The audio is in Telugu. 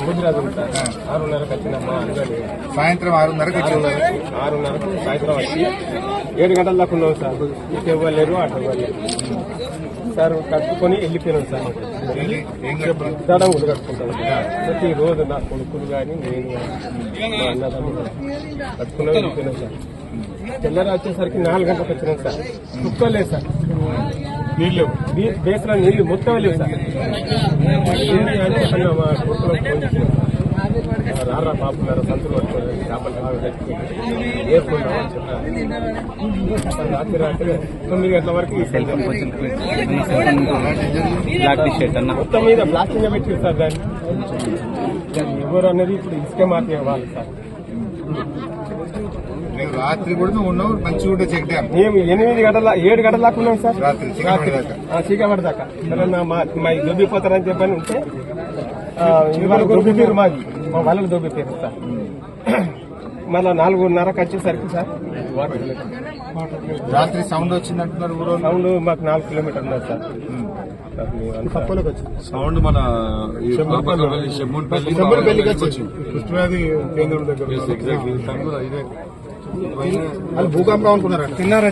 ముదిరాజు సార్ 6:30కి వచ్చిందమ్మా. సాయంత్రం 6:30కి వచ్చి 6:30కు సాయంత్రం వచ్చి 7 గంటల దాకా ఉన్నాం సార్. ఇటు ఇవ్వలేరు అటు ఇవ్వలేరు సార్. కట్టుకొని వెళ్ళిపోయినాం సార్. దడంగులు కట్టుకుంటాం ప్రతి రోజు నా కొడుకులు కానీ నేను కానీ మా అన్నదమ్ములు కట్టుకున్నాం వెళ్ళిపోయినాం సార్. తెల్లర వచ్చేసరికి 4 గంటలకు వచ్చినాం సార్. కుక్కలేదు సార్, నీళ్లు బేస్లో నీళ్లు మొత్తం లేవు సార్. అని చెప్పిన మా కొడుకులకు ఫోన్ చేసినాం సార్. రారా పాపులారా సంతులు పట్టుకోవాలి చేపలు బాగా ఏర్పడినాం అని చెప్పారు. రాత్రి 9 గంటల వరకు మొత్తం మీద ప్లాస్టింగ్ పెట్టి సార్. దాన్ని ఎవరు అనేది ఇప్పుడు ఇసుకే మాత్రమే వాళ్ళు సార్. రాత్రి కూడా నువ్వు ఉన్నావు మంచిగా ఉంటే చెక్ డ్యామ్ మేము 7 గంటల దాకా ఉన్నాం సార్. రాత్రి చీకబడి దాకా మా దొబ్బిపోతారని చెప్పని ఉంటే దొబ్బిపేరు మాది, మా వాళ్ళకి దొబ్బిపేరు సార్. మళ్ళా 4:30కి వచ్చేసరికి సార్ రాత్రి సౌండ్ వచ్చిందంటున్నారు. ఊరు సౌండ్ మాకు 4 కిలోమీటర్లు ఉన్నది సార్. సౌండ్ మన షెమ్మూన్పల్లికి వచ్చింది. కృష్ణవ్యాధి కేంద్రం దగ్గర. భూకంపం అనుకున్నారా? తిన్నారా?